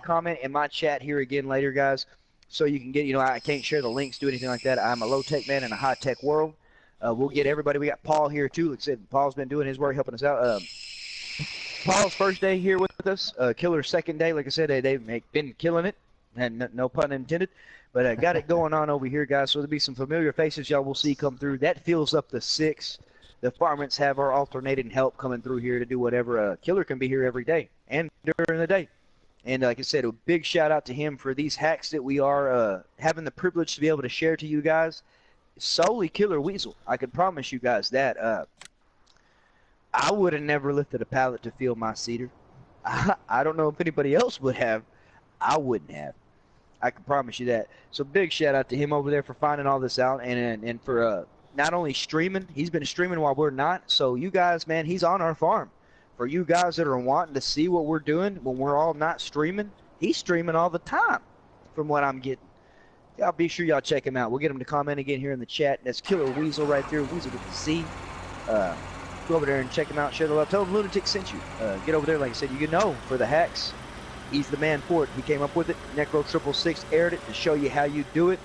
comment in my chat here again later, guys, so you can get, I can't share the links, do anything like that. I'm a low-tech man in a high-tech world. We'll get everybody. We got Paul here, too. Like I said, Paul's been doing his work, helping us out. Paul's first day here with us. Killer's second day. Like I said, they've been killing it, and no pun intended. But got it going on over here, guys. So there'll be some familiar faces y'all will see come through. That fills up the 6. The Farmmits have our alternating help coming through here to do whatever. Killer can be here every day and during the day. And like I said, a big shout out to him for these hacks that we are having the privilege to be able to share to you guys. Solely Killer Weasel. I can promise you guys that. I would have never lifted a pallet to fill my cedar. I don't know if anybody else would have. I wouldn't have. I can promise you that. So big shout out to him over there for finding all this out and for not only streaming. He's been streaming while we're not. So you guys, man, he's on our farm. For you guys that are wanting to see what we're doing when we're all not streaming, he's streaming all the time from what I'm getting. Y'all be sure y'all check him out. We'll get him to comment again here in the chat. That's Killer Weasel right there. Weasel with the C. Go over there and check him out. Share the love. Tell him Lunatic sent you. Get over there, like I said, you know for the hacks. He's the man for it. He came up with it. Necro666 aired it to show you how you do it.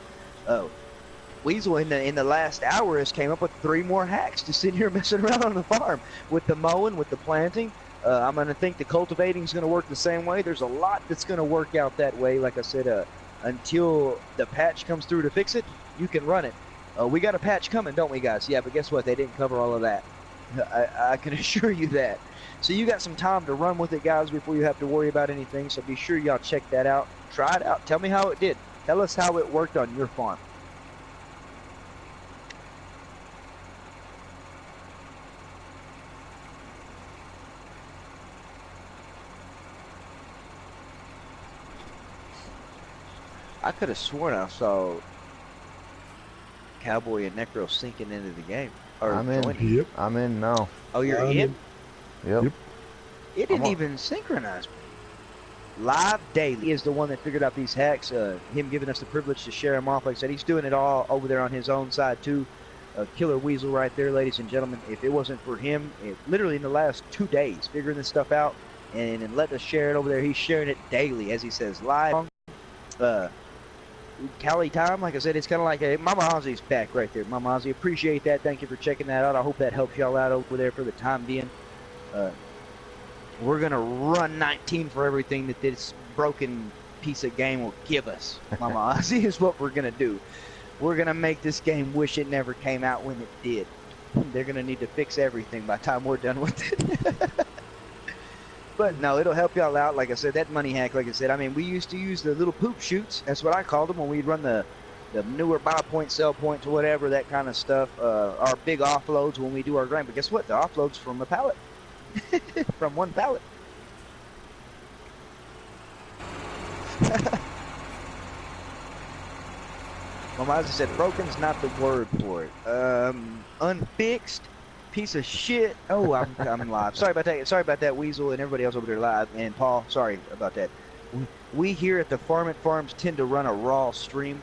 Weasel in the last hour has came up with 3 more hacks to sit here messing around on the farm with the mowing, with the planting. I'm going to think the cultivating is going to work the same way. There's a lot that's going to work out that way. Like I said, until the patch comes through to fix it, you can run it. We got a patch coming, don't we, guys? Yeah, but guess what? They didn't cover all of that. I can assure you that. So you got some time to run with it, guys, before you have to worry about anything. So be sure y'all check that out. Try it out. Tell me how it did. Tell us how it worked on your farm. I could have sworn I saw Cowboy and Necro sinking into the game. Or I'm in. Yep. I'm in now. Oh, you're in? Yep. It didn't even synchronize. Live Daily is the one that figured out these hacks. Him giving us the privilege to share them off. Like I said, he's doing it all over there on his own side too. Killer Weasel right there, ladies and gentlemen. If it wasn't for him, literally in the last 2 days, figuring this stuff out and letting us share it over there, he's sharing it daily, as he says, live. Cali time, like I said, it's kind of like Mama Ozzy's back right there. Mama Ozzy, appreciate that. Thank you for checking that out. I hope that helps y'all out over there for the time being. We're going to run 19 for everything that this broken piece of game will give us. Mama Ozzy is what we're going to do. We're going to make this game wish it never came out when it did. They're going to need to fix everything by the time we're done with it. But no, it'll help y'all out. Like I said, that money hack, like I said, I mean, we used to use the little poop chutes. That's what I called them when we'd run the newer buy points, sell points, or whatever, that kind of stuff. Our big offloads when we do our grain. But guess what? The offload's from a pallet. From one pallet. Mama Ozzy said, broken's not the word for it. Unfixed. Piece of shit. Oh, I'm live. Sorry about that. Sorry about that, Weasel, and everybody else over there live. And Paul, sorry about that. We here at the Farmmit Farms tend to run a raw stream.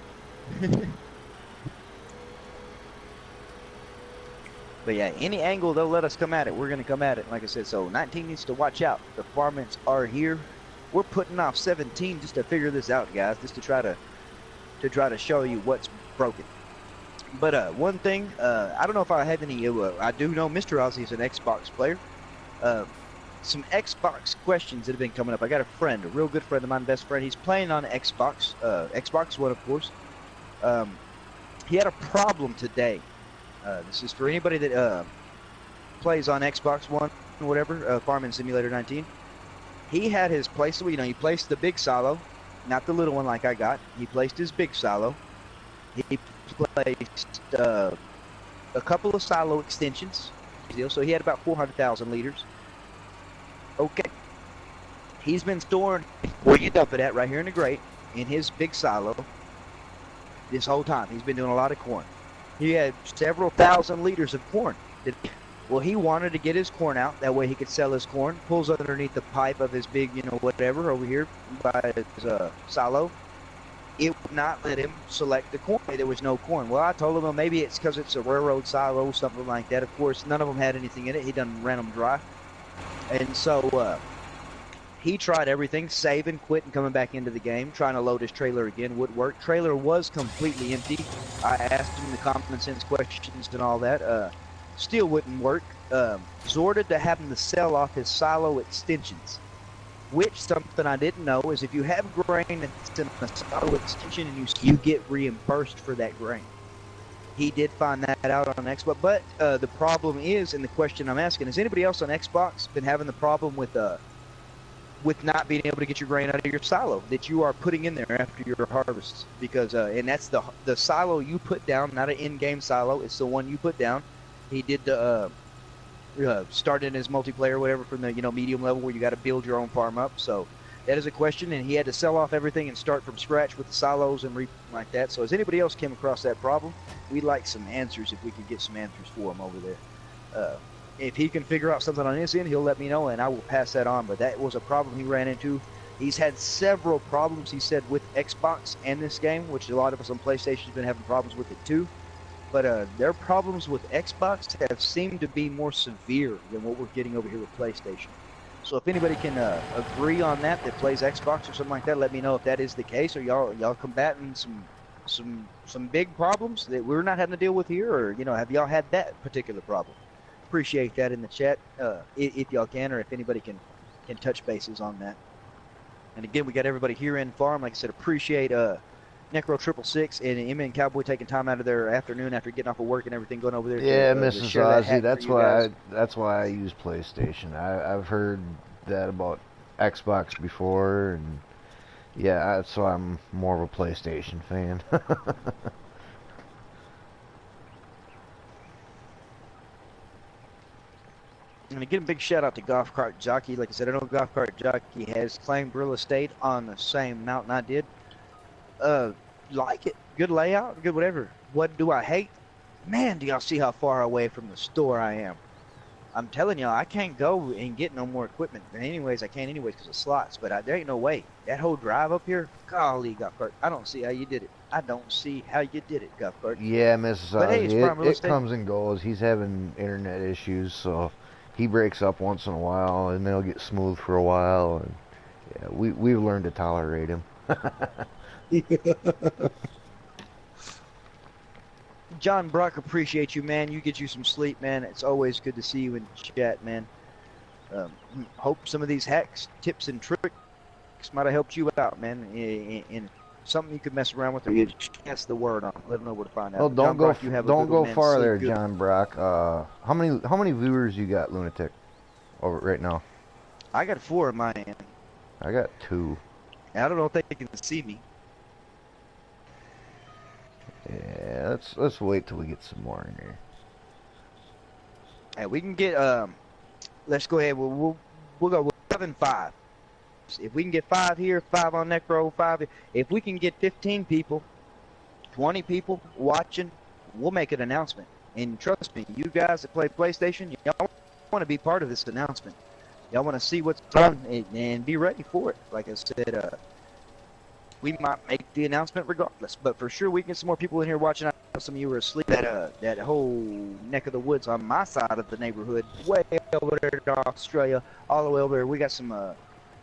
But yeah, any angle they'll let us come at it, we're going to come at it. Like I said, so 19 needs to watch out. The Farmmits are here. We're putting off 17 just to figure this out, guys, just to try to show you what's broken. But one thing, I don't know if I have any, I do know Mr. Ozzy is an Xbox player. Some Xbox questions that have been coming up. I got a friend, a real good friend of mine, best friend. He's playing on Xbox, Xbox One, of course. He had a problem today. This is for anybody that plays on Xbox One, whatever, Farming Simulator 19. He had his place, you know, he placed the big silo, not the little one like I got. He placed his big silo. He placed a couple of silo extensions, so he had about 400,000 liters. Okay, he's been storing where you dump it at, right here in the grate, in his big silo, this whole time. He's been doing a lot of corn. He had several thousand liters of corn. Well, he wanted to get his corn out, that way he could sell his corn. Pulls underneath the pipe of his big, you know, whatever over here by his silo. It would not let him select the corn. There was no corn. Well, I told him, well, maybe it's because it's a railroad silo, something like that. Of course, none of them had anything in it. He done ran them dry. And so He tried everything, saving, quitting, coming back into the game, trying to load his trailer again, wouldn't work. Trailer was completely empty. I asked him the common sense questions and all that. Still wouldn't work. Resorted to having to sell off his silo extensions, which something I didn't know is if you have grain that's in a silo extension and you get reimbursed for that grain. He did find that out on Xbox, but the problem is, and the question I'm asking, has anybody else on Xbox been having the problem with not being able to get your grain out of your silo that you are putting in there after your harvests? Because and that's the silo you put down, not an in-game silo. It's the one you put down. He did the start in his multiplayer, whatever, from the medium level where you got to build your own farm up. So that is a question, and he had to sell off everything and start from scratch with the silos and like that. So has anybody else came across that problem? We'd like some answers if we could get some answers for him over there. If he can figure out something on his end, he'll let me know, and I will pass that on. But that was a problem he ran into. He's had several problems, he said, with Xbox and this game, which a lot of us on PlayStation have been having problems with it too. But their problems with Xbox have seemed to be more severe than what we're getting over here with PlayStation. So if anybody can agree on that plays Xbox or something like that, let me know if that is the case, or y'all combating some big problems that we're not having to deal with here, or have y'all had that particular problem? Appreciate that in the chat if y'all can, or if anybody can touch bases on that. And again, we got everybody here in farm. Like I said, appreciate Necro 666 and Emma and Cowboy taking time out of their afternoon after getting off of work and everything, going over there. Yeah, to Mrs. Ozzy, that's why I use PlayStation. I've heard that about Xbox before, and yeah, so I'm more of a PlayStation fan. And again, big shout out to Golf Cart Jockey. Like I said, I know Golf Cart Jockey has claimed real estate on the same mountain I did. Like it. Good layout, good whatever. What do I hate? Man, do y'all see how far away from the store I am? I'm telling y'all, I can't go and get no more equipment. And anyways, I can't anyways because of slots, but there ain't no way. That whole drive up here, golly, Golf Cart, I don't see how you did it. I don't see how you did it, Golf Cart. Yeah, Mrs. Ozzy, hey, it comes and goes. He's having internet issues, so he breaks up once in a while, and they'll get smooth for a while. And yeah, we've learned to tolerate him. John Brock, appreciate you, man. You get you some sleep, man. It's always good to see you in chat, man. Hope some of these hacks, tips, and tricks might have helped you out, man. In something you could mess around with, or you pass the word on. Let them know where to find out. Well, don't go far there, John Brock. How many viewers you got, Lunatic, over right now? I got 4 on my end. I got 2. I don't know if they can see me. Yeah, let's wait till we get some more in here. Hey, we can get let's go ahead. We'll go with 7 and 5. If we can get 5 here, 5 on Necro, 5 here. If we can get 15 people, 20 people watching, we'll make an announcement. And trust me, you guys that play PlayStation, y'all want to be part of this announcement. Y'all want to see what's on and be ready for it. Like I said, we might make the announcement regardless, but for sure we can get some more people in here watching. I know some of you were asleep. That whole neck of the woods on my side of the neighborhood, way over there to Australia, all the way over there. We got some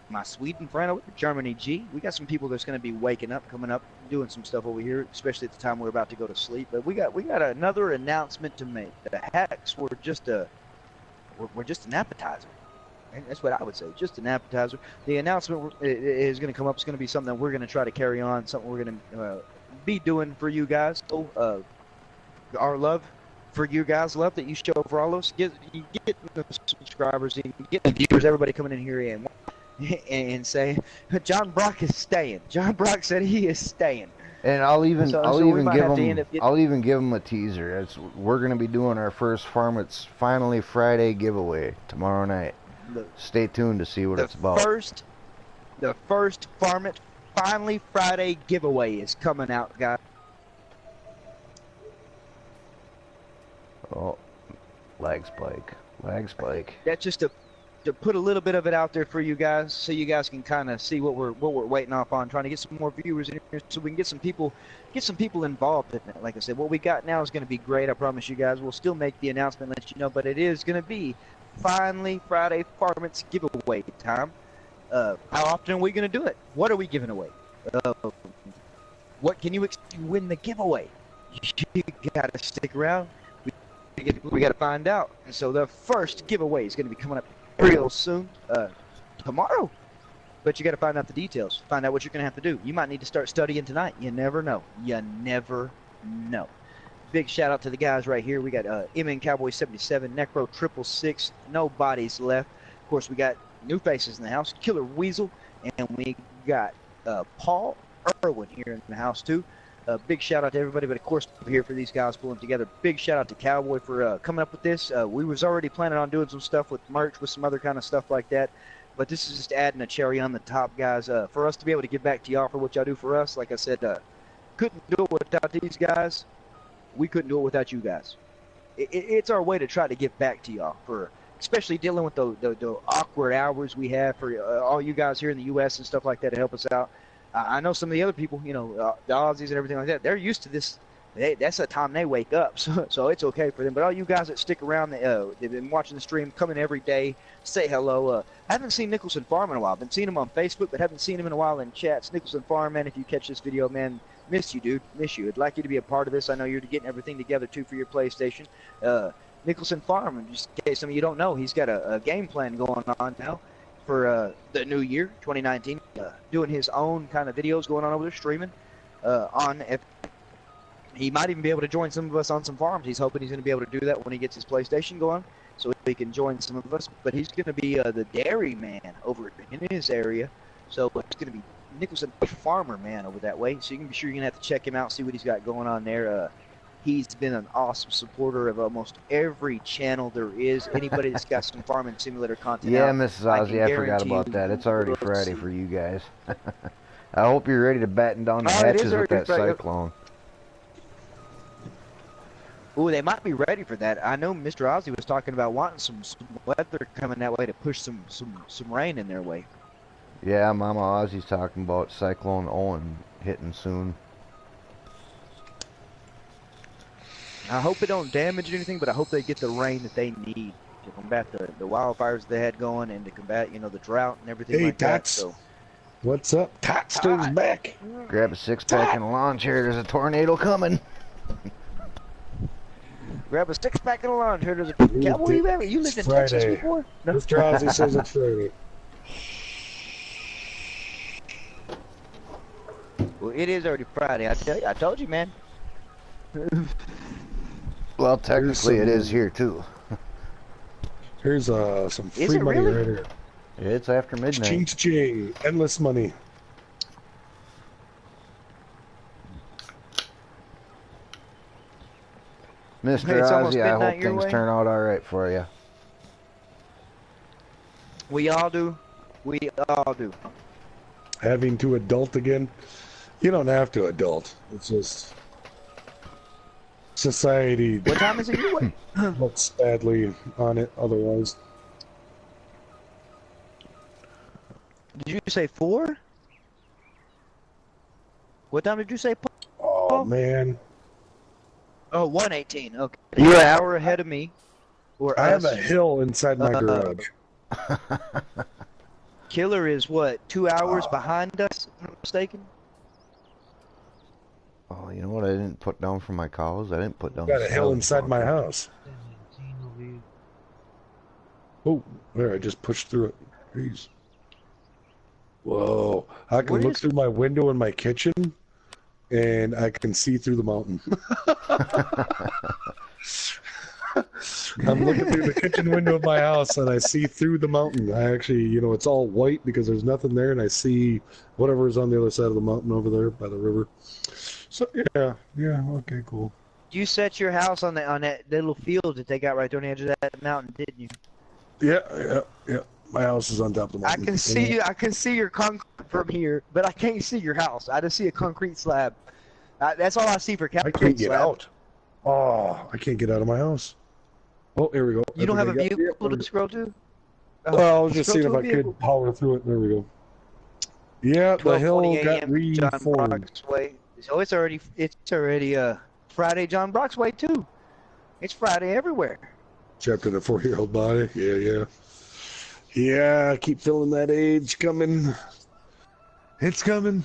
my Sweden friend over there, Germany G. We got some people that's going to be waking up, coming up, doing some stuff over here, especially at the time we're about to go to sleep. But we got another announcement to make. The hacks were just we're just an appetizer. That's what I would say, just an appetizer. The announcement is going to come up. It's going to be something that we're going to try to carry on, something we're going to be doing for you guys. So, our love for you guys, love that you show for all of us. You get the subscribers, you get the viewers, everybody coming in here and say, John Brock is staying. John Brock said he is staying. And I'll even give him a teaser. We're going to be doing our first Farmmits Finally Friday giveaway tomorrow night. Stay tuned to see what it's about. The first Farmmits Finally Friday giveaway is coming out, guys. Oh, lag spike. That's just to put a little bit of it out there for you guys, so you guys can kind of see what we're waiting off on, trying to get some more viewers in here, so we can get some people involved in it. Like I said, what we got now is going to be great. I promise you guys. We'll still make the announcement, let you know, but it is going to be Finally Friday Farmmits giveaway time. How often are we going to do it? What are we giving away? What can you expect to win the giveaway? You got to stick around. We got to find out. And so the first giveaway is going to be coming up real soon, tomorrow. But you got to find out the details. Find out what you're going to have to do. You might need to start studying tonight. You never know. You never know. Big shout out to the guys right here. We got MN Cowboy 77, Necro 666. No bodies left. Of course, we got new faces in the house. Killer Weasel, and we got Paul Irwin here in the house too. Big shout out to everybody, but of course we're here for these guys pulling together. Big shout out to Cowboy for coming up with this. We was already planning on doing some stuff with merch, with some other kind of stuff like that, but this is just adding a cherry on the top, guys. For us to be able to give back to y'all for what y'all do for us, like I said, couldn't do it without these guys. We couldn't do it without you guys. It's our way to try to give back to y'all, for especially dealing with the awkward hours we have, for all you guys here in the U.S. and stuff like that to help us out. I know some of the other people, you know, the Aussies and everything like that, they're used to this. That's the time they wake up, so it's okay for them. But all you guys that stick around, they've been watching the stream, come in every day, say hello. I haven't seen Nicholson Farm in a while. I've been seeing him on Facebook, but haven't seen him in a while in chats. Nicholson Farm, man, if you catch this video, man, miss you, dude. Miss you. I'd like you to be a part of this. I know you're getting everything together, too, for your PlayStation. Nicholson Farm, just in case some of you don't know, he's got a game plan going on now for the new year, 2019, doing his own kind of videos going on over there, streaming on. He might even be able to join some of us on some farms. He's hoping he's going to be able to do that when he gets his PlayStation going, so he can join some of us. But he's going to be the dairy man over in his area, so it's going to be Nicholson Farmer Man over that way. So you can be sure you're going to have to check him out, see what he's got going on there. He's been an awesome supporter of almost every channel there is. Anybody that's got some farming simulator content. Yeah, Mrs. Ozzy, I forgot about that. It's already Friday for you guys. I hope you're ready to batten down the hatches with that cyclone. Ooh, they might be ready for that. I know Mr. Ozzy was talking about wanting some weather coming that way to push some rain in their way. Yeah, Mama Ozzy's talking about Cyclone Owen hitting soon. I hope it don't damage anything, but I hope they get the rain that they need to combat the wildfires they had going, and to combat, you know, the drought and everything like that. So, what's up? Tatster's back. Grab a six-pack and a lawn chair. There's a tornado coming. Grab a six-pack and a lawn chair. There's a Cowboy. You lived in Texas before? No. Mr. Ozzy says it's Friday. Well, it is already Friday. I told you, man. Well, technically it is here too. Here's some free money right here. It's after midnight. Ching ching, endless money. Mr. Ozzy, I hope things turn out all right for you. We all do. We all do. Having to adult again? You don't have to adult. It's just society. What time is it your way? Looks badly on it otherwise. Did you say 4? What time did you say, Paul? Oh, man. Oh, 1:18. Okay. You're an hour ahead of me. Or I have a hill inside my garage. Killer is what, 2 hours behind us, if I'm not mistaken? Oh, you know what I didn't put down for my cows? I didn't put down. Got a hill inside my house. Oh, there! I just pushed through it. Jeez. Whoa! I can look through my window in my kitchen, and I can see through the mountain. I'm looking through the kitchen window of my house, and I see through the mountain. I actually, you know, it's all white because there's nothing there, and I see whatever is on the other side of the mountain over there by the river. So yeah, okay, cool. You set your house on that little field that they got right there on the edge of that mountain, didn't you? Yeah. My house is on top of the mountain. I can see you. I can see your concrete from here, but I can't see your house. I just see a concrete slab. That's all I see for concrete slab. I can't get out. Oh, I can't get out of my house. Oh, here we go. You don't have a vehicle to scroll to? Well, I was just seeing if I could power through it. There we go. Yeah, the hill got reformed. So it's already Friday John Brock's way too. It's Friday everywhere. Except in a 4-year-old body. Yeah. Yeah, I keep feeling that age coming. It's coming.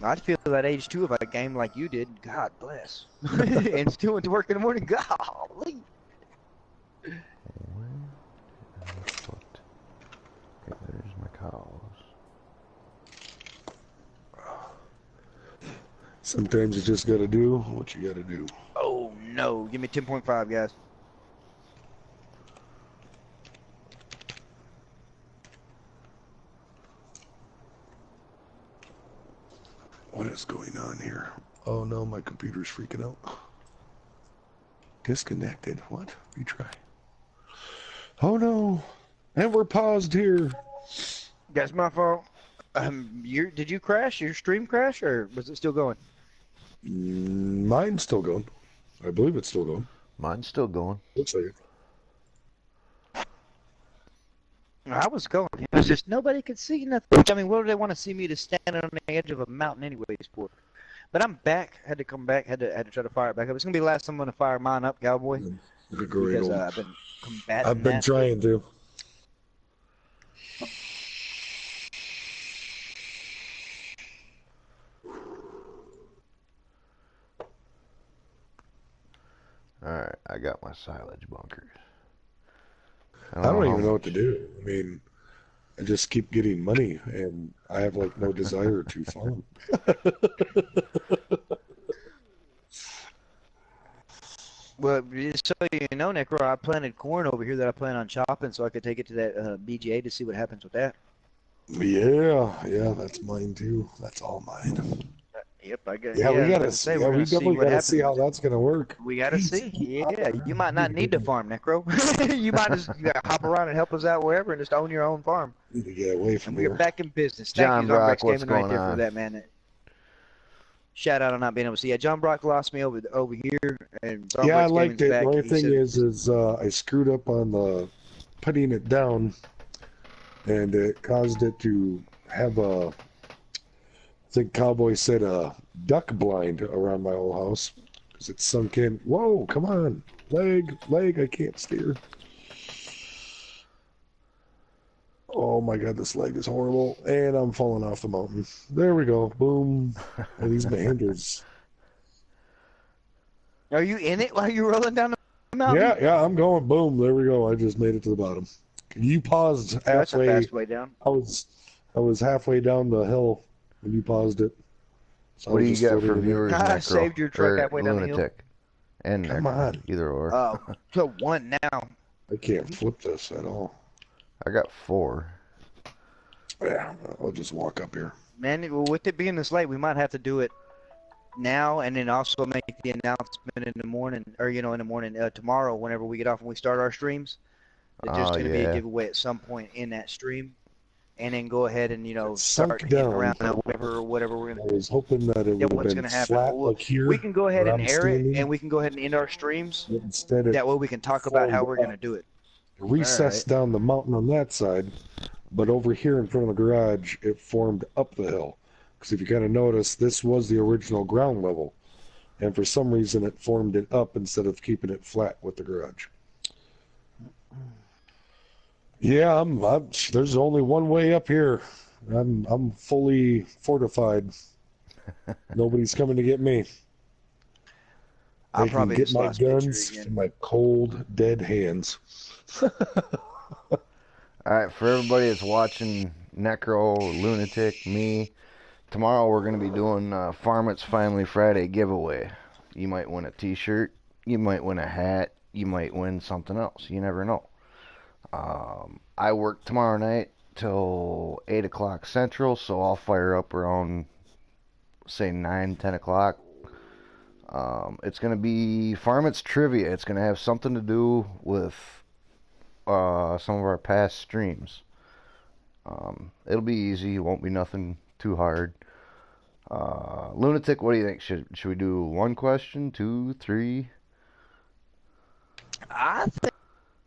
I'd feel that age too if I gamed like you did. God bless. And still went to work in the morning. Golly. Okay, there's my cows. Sometimes you just gotta do what you gotta do. Oh no! Give me 10.5, guys. What is going on here? Oh no, my computer's freaking out. Disconnected. What? Retry. Oh no! And we're paused here. That's my fault. Did you crash? Your stream crash, or was it still going? Mine's still going. I believe it's still going. Mine's still going. Looks like it. I was going. It was just nobody could see nothing. I mean, what do they want to see me to stand on the edge of a mountain anyways for? But I'm back. Had to come back. Had to try to fire it back up. It's gonna be the last time I'm gonna fire mine up, Cowboy. Because I've been combating. I've been trying to. Alright, I got my silage bunkers. I don't even know what to do. I mean, I just keep getting money, and I have, like, no desire to farm. Well, just so you know, Necro, I planted corn over here that I plan on chopping so I could take it to that BGA to see what happens with that. Yeah, that's mine, too. That's all mine. Yep, I got. Yeah, we gotta see. Yeah, we definitely gotta see how that's gonna work. We gotta see. Yeah, you might not need to farm, Necro. You might just hop around and help us out wherever and just own your own farm. Need to get away from here. We're back in business. Thank John you, Brock, what's Gaming, right going there on? for that, man. Shout out on not being able to see. Yeah, John Brock lost me over here, and yeah, I liked it. The only thing is I screwed up on the putting it down, and it caused it to have a. I think Cowboy said a duck blind around my whole house because it's sunk in. Whoa, come on. Leg, I can't steer. Oh my god, this leg is horrible. And I'm falling off the mountain. There we go. Boom. And these behinders. Are you in it while you're rolling down the mountain? Yeah, I'm going. Boom. There we go. I just made it to the bottom. You paused halfway. That's a fast way down. I was halfway down the hill. When you paused it. So what do you got for viewers, I saved your truck halfway down the hill. And come on. Either or. So one now. I can't flip this at all. I got 4. Yeah, I'll just walk up here. Man, with it being this late, we might have to do it now and then also make the announcement in the morning, or, in the morning tomorrow whenever we get off and we start our streams. There's going to be a giveaway at some point in that stream. And then go ahead and start hitting around whatever we're gonna. I was hoping that it would have been flat like here. We can go ahead and air it, and we can go ahead and end our streams. Instead, that way we can talk about how we're gonna do it. Recessed down the mountain on that side, but over here in front of the garage, it formed up the hill. Because if you kind of notice, this was the original ground level, and for some reason it formed it up instead of keeping it flat with the garage. Yeah, there's only one way up here. I'm fully fortified. Nobody's coming to get me. I'll probably get my guns in my cold, dead hands. All right, for everybody that's watching, Necro, Lunatic, me, tomorrow we're going to be doing Farmmits Finally Friday giveaway. You might win a t-shirt, you might win a hat, you might win something else. You never know. I work tomorrow night till 8 o'clock Central, so I'll fire up around, say, 9, 10 o'clock. It's going to be Farmmits Trivia. It's going to have something to do with some of our past streams. It'll be easy. It won't be nothing too hard. Lunatic, what do you think? Should we do 1 question, 2, 3? I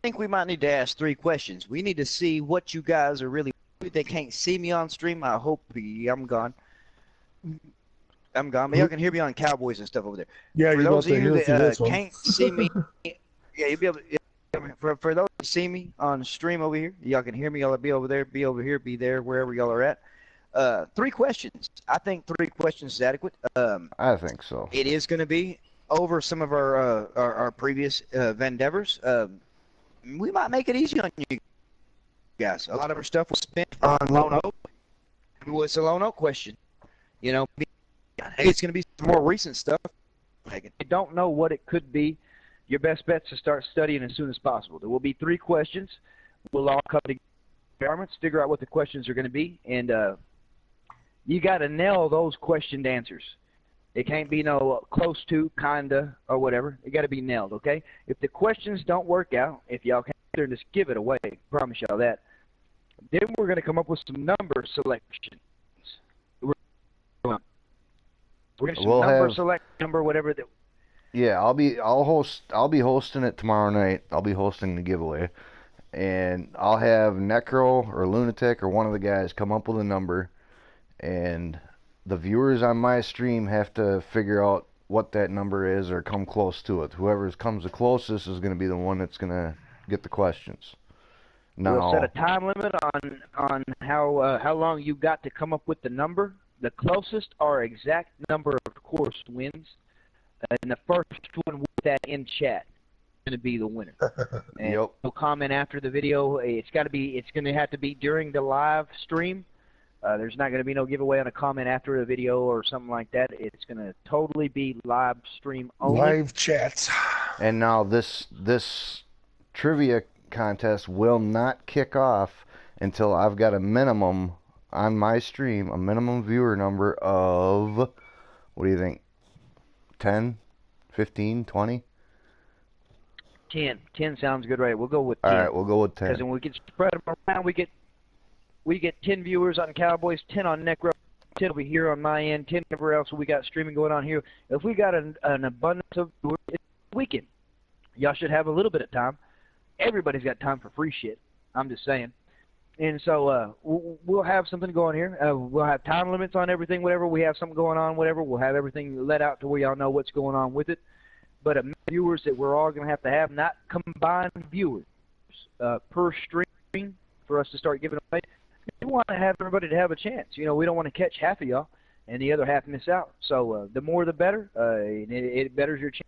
think we might need to ask 3 questions. We need to see what you guys are really. They can't see me on stream. I hope I'm gone. But y'all can hear me on Cowboys and stuff over there. Yeah, for those of you that can't see me, yeah, you'll be able to. for those that see me on stream over here, y'all can hear me. Y'all be over there, be over here, be there, wherever y'all are at. 3 questions. I think 3 questions is adequate. I think so. It is going to be over some of our previous endeavors. We might make it easy on you guys. A lot of our stuff was spent on Lone Oak. What's a Lone Oak question? You know, it's going to be some more recent stuff. I don't know what it could be. Your best bet is to start studying as soon as possible. There will be 3 questions. We'll all come together, Farmmits, figure out what the questions are going to be, and you got to nail those question answers. It can't be no close to, kinda, or whatever. It got to be nailed, okay? If the questions don't work out, if y'all can't there, just give it away. I promise y'all that. Then we're going to come up with some number selections. We're going to select number, whatever. Yeah, I'll be hosting it tomorrow night. I'll be hosting the giveaway, and I'll have Necro or Lunatic or one of the guys come up with a number, and the viewers on my stream have to figure out what that number is or come close to it. Whoever comes the closest is going to be the one that's going to get the questions. Now, we'll set a time limit on how long you got to come up with the number. The closest or exact number, of course, wins. And the first one with that in chat is going to be the winner. And yep. No comment after the video. It's going to have to be during the live stream. There's not going to be no giveaway on a comment after the video or something like that. It's going to totally be live stream only. Live chats. And now this trivia contest will not kick off until I've got a minimum on my stream, a minimum viewer number of, what do you think, 10, 15, 20? 10. 10 sounds good, right? We'll go with 10. All right, we'll go with 10. Because when we can spread them around, we get 10 viewers on Cowboys, 10 on Necro, 10 over here on my end, 10 everywhere else we got streaming going on here. If we got an abundance of viewers, it's a weekend. Y'all should have a little bit of time. Everybody's got time for free shit. I'm just saying. And so we'll have something going here. We'll have time limits on everything, whatever. We have something going on, whatever. We'll have everything let out to where y'all know what's going on with it. But viewers that we're all going to have, not combined viewers per stream for us to start giving away. We want to have everybody to have a chance. You know, we don't want to catch half of y'all and the other half miss out. So the more the better. It betters your chance.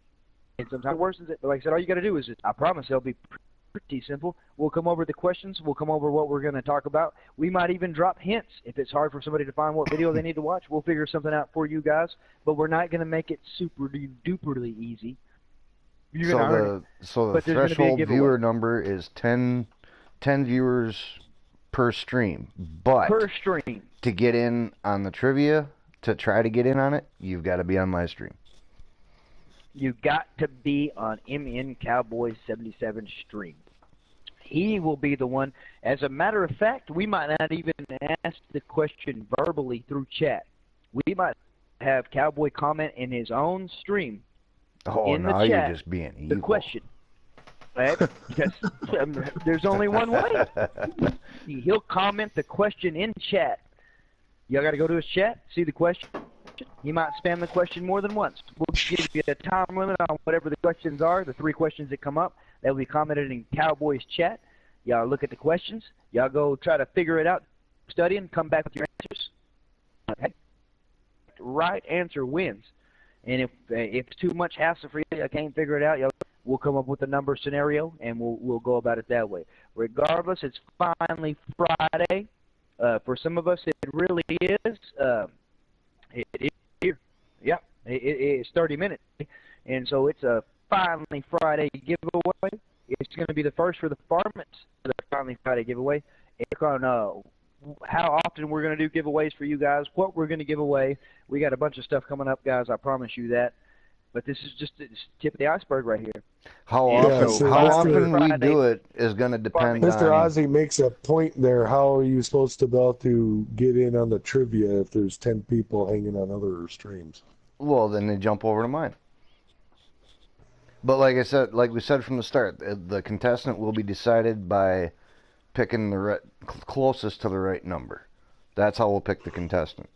And sometimes it worsens it. But like I said, all you got to do is, I promise it'll be pretty simple. We'll come over the questions. We'll come over what we're going to talk about. We might even drop hints. If it's hard for somebody to find what video they need to watch, we'll figure something out for you guys. But we're not going to make it super duperly easy. So the threshold viewer number is 10 viewers per stream. But per stream. To get in on the trivia, to try to get in on it, you've got to be on my stream. You got to be on MN Cowboys 77 stream. He will be the one. As a matter of fact, we might not even ask the question verbally through chat. We might have Cowboy comment in his own stream. Oh, in now the chat, you're just being evil. The question. Right? Because there's only one way. He'll comment the question in chat. Y'all got to go to his chat, see the question. He might spam the question more than once. We'll give you a time limit on whatever the questions are, the 3 questions that come up. They'll be commented in Cowboys chat. Y'all look at the questions. Y'all go try to figure it out, study, and come back with your answers. Okay. Right answer wins. And if it's too much hassle for you, I can't figure it out, we'll come up with a number scenario, and we'll go about it that way. Regardless, it's finally Friday. For some of us, it really is. It is here. Yeah, it's 30 minutes. And so it's a finally Friday giveaway. It's going to be the first for the Farmmits, the finally Friday giveaway. It's on how often we're going to do giveaways for you guys, what we're going to give away. We got a bunch of stuff coming up, guys. I promise you that. But this is just the tip of the iceberg right here. How often we do it is going to depend Mr. on... Ozzy makes a point there. How are you supposed to be able to get in on the trivia if there's 10 people hanging on other streams? Well, then they jump over to mine. But like I said, like we said from the start, the contestant will be decided by picking the closest to the right number. That's how we'll pick the contestant.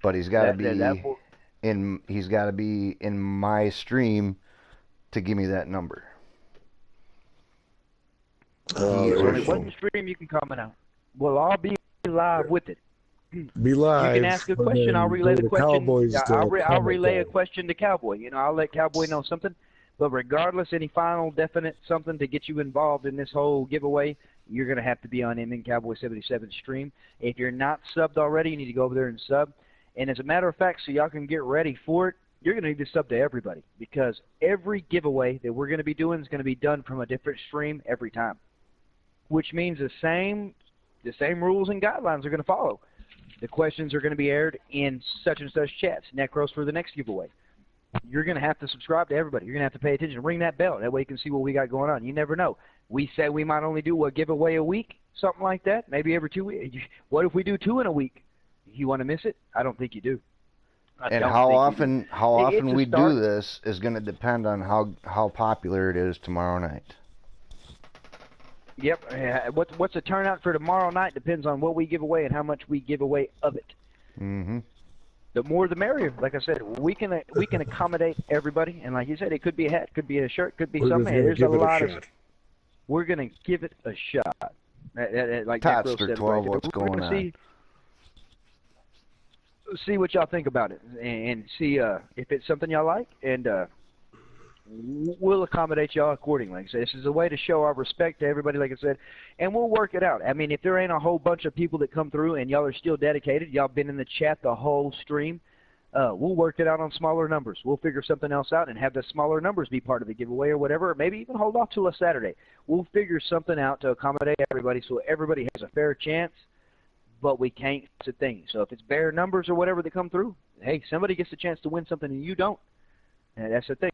But he's got to be he's got to be in my stream to give me that number. There's only one stream you can comment on. We'll all be live with it. Be live. You can ask a question. I'll relay the question. I'll relay a question to Cowboy. You know, I'll let Cowboy know something. But regardless, any final definite something to get you involved in this whole giveaway, you're going to have to be on MN Cowboy 77 stream. If you're not subbed already, you need to go over there and sub. And as a matter of fact, so y'all can get ready for it, you're going to need to sub to everybody, because every giveaway that we're going to be doing is going to be done from a different stream every time, which means the same rules and guidelines are going to follow. The questions are going to be aired in such and such chats. Necros for the next giveaway. You're going to have to subscribe to everybody. You're going to have to pay attention. Ring that bell. That way you can see what we got going on. You never know. We say we might only do a giveaway a week, something like that, maybe every 2 weeks. What if we do 2 in a week? You want to miss it? I don't think you do. And how often we do this is going to depend on how popular it is tomorrow night. Yep. What's the turnout for tomorrow night depends on what we give away and how much we give away of it. Mm-hmm. The more the merrier. Like I said, we can accommodate everybody, and like you said, it could be a hat, could be a shirt, could be something. There's a lot of. We're gonna give it a shot. Like Topster 12, what's going on? See what y'all think about it, and see if it's something y'all like, and we'll accommodate y'all accordingly. So this is a way to show our respect to everybody, like I said, and we'll work it out. I mean, if there ain't a whole bunch of people that come through and y'all are still dedicated, y'all been in the chat the whole stream, we'll work it out on smaller numbers. We'll figure something else out and have the smaller numbers be part of the giveaway or whatever, or maybe even hold off till a Saturday. We'll figure something out to accommodate everybody so everybody has a fair chance, but we can't. It's a thing. So if it's bare numbers or whatever that come through, hey, somebody gets a chance to win something and you don't. And that's the thing.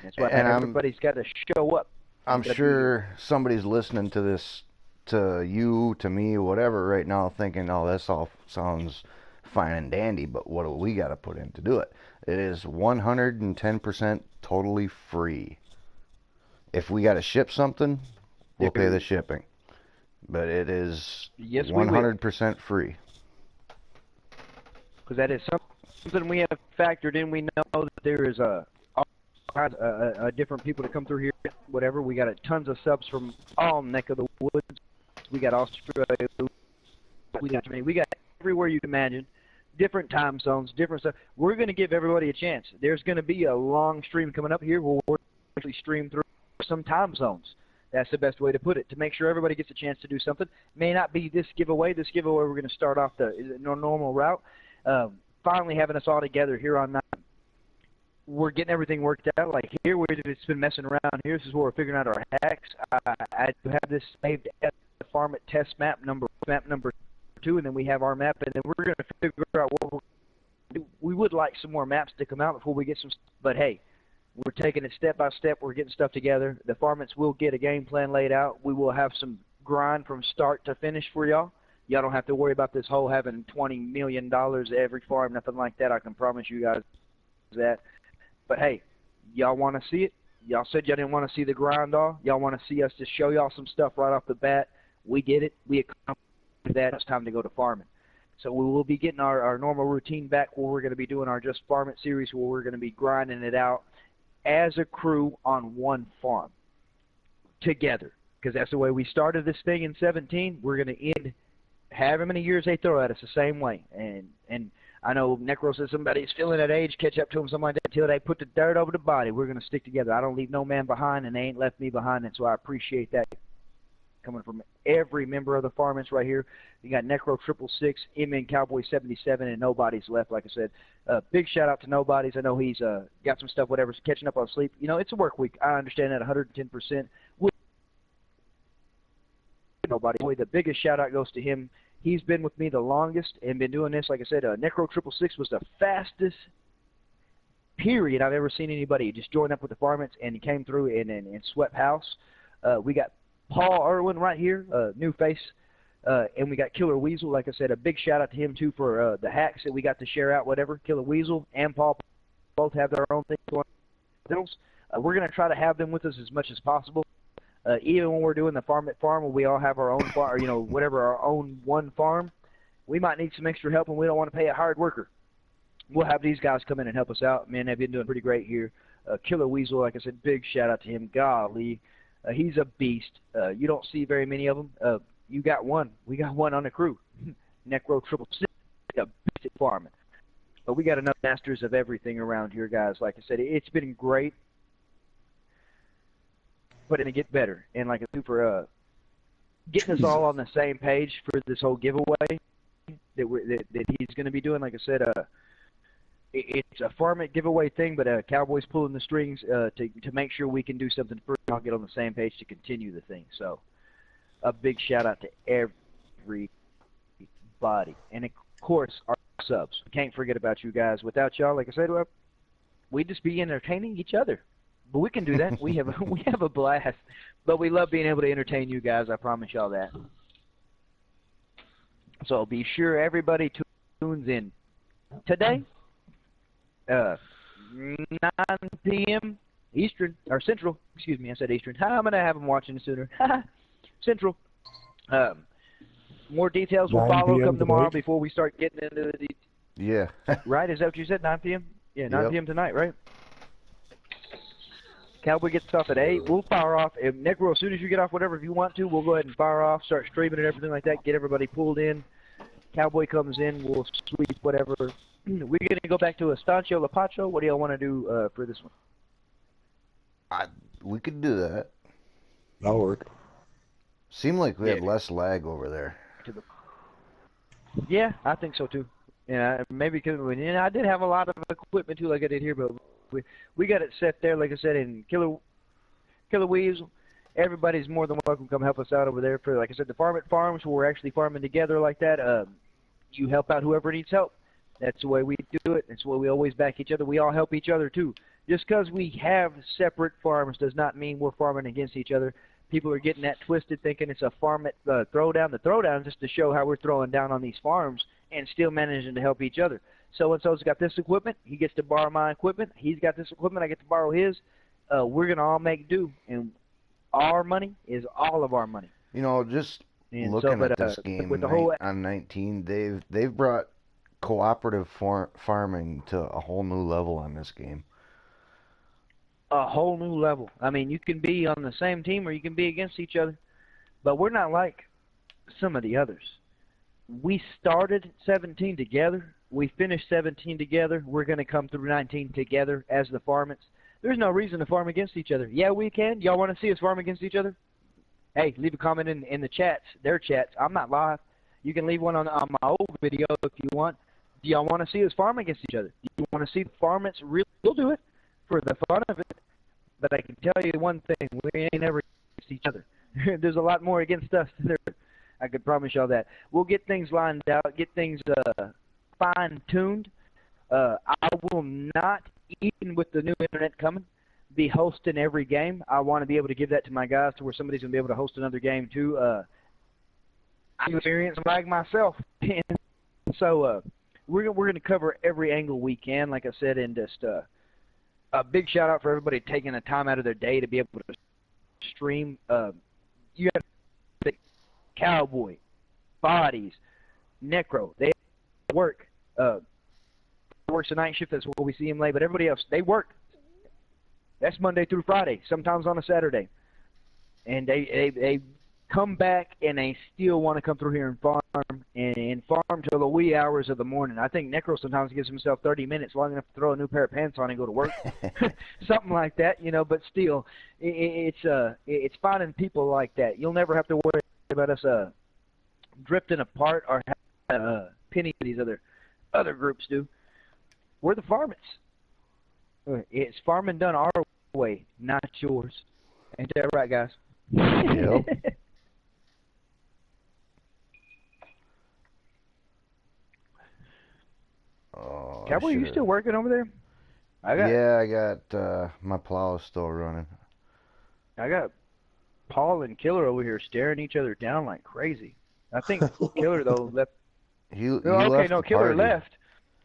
That's why everybody's got to show up. I'm sure somebody's listening to this, to you, to me, whatever, right now, thinking, oh, this all sounds fine and dandy, but what do we got to put in to do it? It is 110% totally free. If we got to ship something, we'll pay the shipping. But it is 100% free. Because that is something we have factored in. We know that there is different people to come through here, whatever. We got tons of subs from all neck of the woods. We got Australia. We got Germany. We got everywhere you can imagine. Different time zones, different stuff. We're going to give everybody a chance. There's going to be a long stream coming up here where we'll actually stream through some time zones. That's the best way to put it, to make sure everybody gets a chance to do something. May not be this giveaway. This giveaway, we're going to start off the normal route. Finally having us all together here on 9. We're getting everything worked out. Like here, where it's been messing around here, this is where we're figuring out our hacks. I have this saved as the Farmmits test map number 2, and then we have our map, and then we're going to figure out what we're going to do. We would like some more maps to come out before we get some, but hey, we're taking it step by step. We're getting stuff together. The Farmmits will get a game plan laid out. We will have some grind from start to finish for y'all. Y'all don't have to worry about this whole having $20 million every farm, nothing like that. I can promise you guys that. But hey, y'all want to see it? Y'all said y'all didn't want to see the grind off. Y'all want to see us just show y'all some stuff right off the bat. We get it. We accomplished that. It's time to go to farming. So we will be getting our normal routine back, where we're going to be doing our Just Farm It series, where we're going to be grinding it out as a crew on one farm together, because that's the way we started this thing in 17. We're going to end however many years they throw at us the same way. And I know Necro says somebody's feeling that age, catch up to them, something like that, until they put the dirt over the body. We're going to stick together. I don't leave no man behind, and they ain't left me behind, and so I appreciate that coming from every member of the Farmmits right here. You got Necro 666, MN Cowboy 77, and nobody's left, like I said. Big shout-out to Nobody's. I know he's got some stuff, whatever's catching up on sleep. You know, it's a work week. I understand that 110%. Nobody. The biggest shout-out goes to him. He's been with me the longest and been doing this. Like I said, Necro 666 was the fastest period I've ever seen anybody. He just joined up with the Farmmits, and he came through and swept house. We got Paul Irwin right here, new face, and we got Killer Weasel. Like I said, a big shout out to him too for the hacks that we got to share out. Whatever, Killer Weasel and Paul both have their own thing going on. We're going to try to have them with us as much as possible. Even when we're doing the Farmmit farm, where we all have our own farm, or, you know, whatever, our own one farm, we might need some extra help, and we don't want to pay a hired worker. We'll have these guys come in and help us out. Man, they've been doing pretty great here. Killer Weasel, like I said, big shout out to him. Golly. He's a beast. You don't see very many of them. You got one. We got one on the crew. Necro 666, a beast at farming. But we got enough masters of everything around here, guys. Like I said, it's been great, but it'll get better. And like I said, for getting us all on the same page for this whole giveaway that he's going to be doing. Like I said, it's a Farmmits giveaway thing, but Cowboy's pulling the strings to make sure we can do something first. I'll get on the same page to continue the thing. So a big shout out to everybody, and of course our subs. We can't forget about you guys. Without y'all, like I said, we'd just be entertaining each other. But we can do that. We have a blast. But we love being able to entertain you guys. I promise y'all that. So be sure everybody tunes in today, 9 p.m. Eastern or Central. Excuse me, I said Eastern. I'm gonna have them watching sooner. Central. More details will follow come tomorrow before we start getting into the details. Yeah. Right? Is that what you said? 9 p.m. Yeah, 9 p.m. tonight, right? Cowboy gets off at 8. We'll fire off. If Necro, as soon as you get off, whatever, if you want to, we'll go ahead and fire off, start streaming and everything like that, get everybody pulled in. Cowboy comes in, we'll sweep whatever. We're going to go back to Estancio Lapacho. What do y'all want to do for this one? We could do that. That'll work. Seemed like we had less lag over there. Yeah, I think so too. Yeah, maybe because I did have a lot of equipment too, like I did here, but we got it set there, like I said, in Killer Weasel. Everybody's more than welcome to come help us out over there for, like I said, the Farmmits farms where we're actually farming together like that. You help out whoever needs help. That's the way we do it. That's the way we always back each other. We all help each other too. Just because we have separate farms does not mean we're farming against each other. People are getting that twisted, thinking it's a Farmmits throwdown. The throwdown is just to show how we're throwing down on these farms and still managing to help each other. So-and-so's got this equipment. He gets to borrow my equipment. He's got this equipment. I get to borrow his. We're going to all make do. And our money is all of our money. You know, just looking at this game with the whole on 19, they've brought cooperative farming to a whole new level on this game. A whole new level. I mean, you can be on the same team or you can be against each other. But we're not like some of the others. We started 17 together. We finished 17 together. We're going to come through 19 together as the Farmmits. There's no reason to farm against each other. Yeah, we can. Y'all want to see us farm against each other? Hey, leave a comment in the chats, their chats. I'm not live. You can leave one on my old video if you want. Do y'all want to see us farm against each other? Do you want to see the Farmmits really? We'll do it for the fun of it. But I can tell you one thing. We ain't ever against each other. There's a lot more against us than there. I can promise y'all that. We'll get things lined out, get things fine-tuned. I will not, even with the new internet coming, be hosting every game. I want to be able to give that to my guys to where somebody's going to be able to host another game too. I experience lag myself. And so we're going to cover every angle we can, like I said, and just a big shout-out for everybody taking the time out of their day to be able to stream. You got the Cowboy, Bodies, Necro. They work. Works a night shift. That's where we see him late. But everybody else, they work. That's Monday through Friday. Sometimes on a Saturday, and they come back and they still want to come through here and farm till the wee hours of the morning. I think Necro sometimes gives himself 30 minutes, long enough to throw a new pair of pants on and go to work, something like that, you know. But still, it's finding people like that. You'll never have to worry about us drifting apart or penny these other groups do. We're the Farmmits. It's farming done our way, not yours. Ain't that right, guys? Yep. Oh, Cowboy, you still working over there? I got my plow still running. I got Paul and Killer over here staring each other down like crazy. I think Killer though left. Killer left.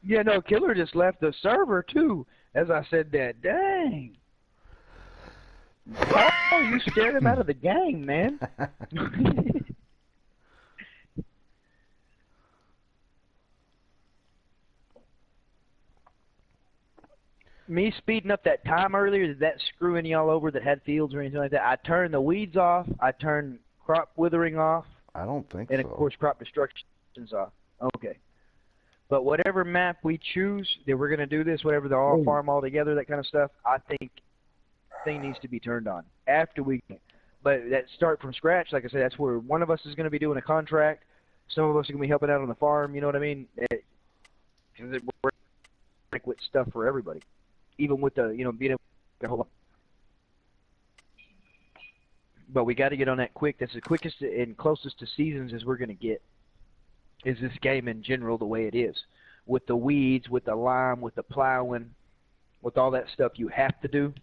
Yeah, no, Killer just left the server too. As I said that, dang. Paul, you scared him out of the game, man. me speeding up that time earlier, did that screw any y'all over that had fields or anything like that? I turned the weeds off. I turned crop withering off. I don't think and so. And, of course, crop destruction's off. Okay. But whatever map we choose that we're going to do this, whatever they're all farm all together, that kind of stuff, I think thing needs to be turned on after we. But that start from scratch, like I said, that's where one of us is going to be doing a contract. Some of us are going to be helping out on the farm. You know what I mean? Because we're adequate stuff for everybody, even with the being able to hold on. But we got to get on that quick. That's the quickest and closest to seasons as we're going to get. Is this game in general the way it is, with the weeds, with the lime, with the plowing, with all that stuff you have to do.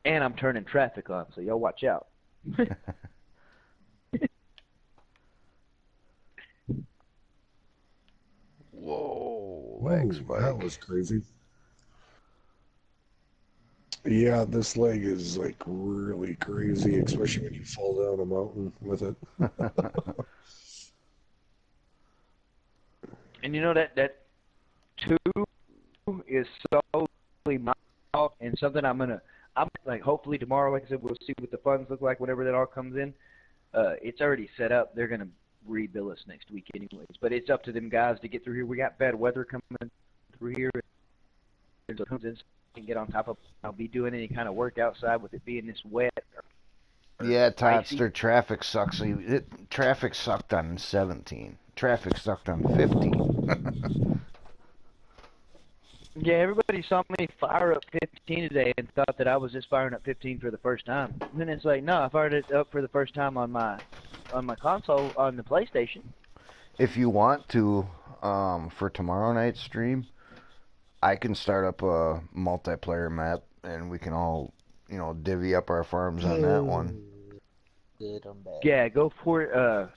And I'm turning traffic on, so y'all watch out. Whoa, leg spike. That was crazy. Yeah, this leg is like really crazy, especially when you fall down a mountain with it. And you know that tube is solely my fault, and something I'm like, hopefully tomorrow, like I said, we'll see what the funds look like whenever that all comes in. It's already set up. They're gonna rebill us next week anyways, but it's up to them guys to get through here. We got bad weather coming through here. Can get on top of. I'll be doing any kind of work outside with it being this wet. Yeah, Tots, their traffic sucks. Traffic sucked on 17. Traffic sucked on 15. Yeah, everybody saw me fire up 15 today and thought that I was just firing up 15 for the first time. And then it's like, no, I fired it up for the first time on my console on the PlayStation. If you want to, for tomorrow night's stream, I can start up a multiplayer map, and we can all, divvy up our farms on that one. Good on bad. Yeah, go for it.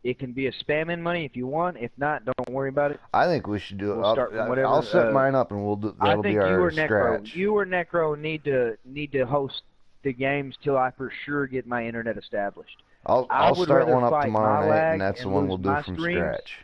It can be a spamming money if you want. If not, don't worry about it. I think we should do it. Whatever. I'll set mine up, and we'll do. That'll be our scratch. You or Necro need to host the games till I for sure get my internet established. I'll start one up tomorrow night, and that's the one we'll do from scratch.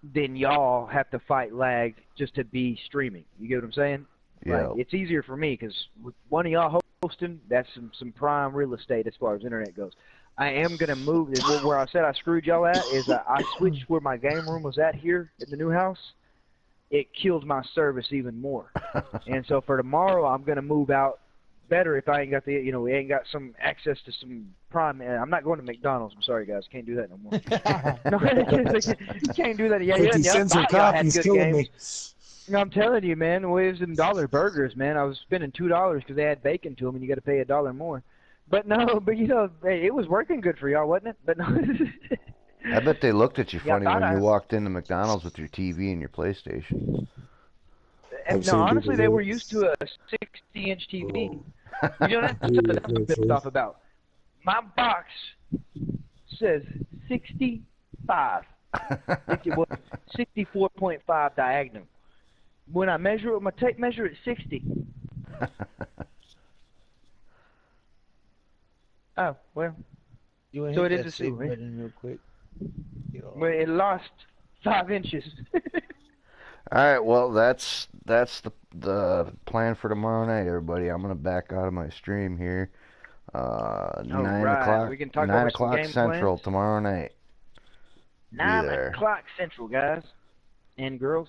Then y'all have to fight lag just to be streaming. You get what I'm saying? Yeah. Like, it's easier for me because with one of y'all hosting, that's some prime real estate as far as internet goes. I am going to move. Where I said I screwed y'all at is I switched where my game room was at here in the new house. It killed my service even more. And so for tomorrow, I'm going to move out better if I ain't got ain't got some access to some prime. I'm not going to McDonald's. I'm sorry, guys. Can't do that no more. No, can't do that. Yeah, 50 cents a copy's killing me. I'm telling you, man. It was them dollar burgers, man. I was spending $2 because they had bacon to them, and you got to pay $1 more. But no, hey, it was working good for y'all, wasn't it? But no. I bet they looked at you funny when you walked into McDonald's with your TV and your PlayStation. No, honestly, they were used to a 60-inch TV. That's something I'm pissed off about. My box says 65. 64.5 diagonal. When I measure it with my tape measure, it's 60. Oh, well. So it is a C, right? Real quick. Well, it lost 5 inches. All right, well, that's the plan for tomorrow night, everybody. I'm gonna back out of my stream here. 9 o'clock. We can talk 9 over o'clock some game Central plans. Tomorrow night. 9 o'clock Central, guys and girls.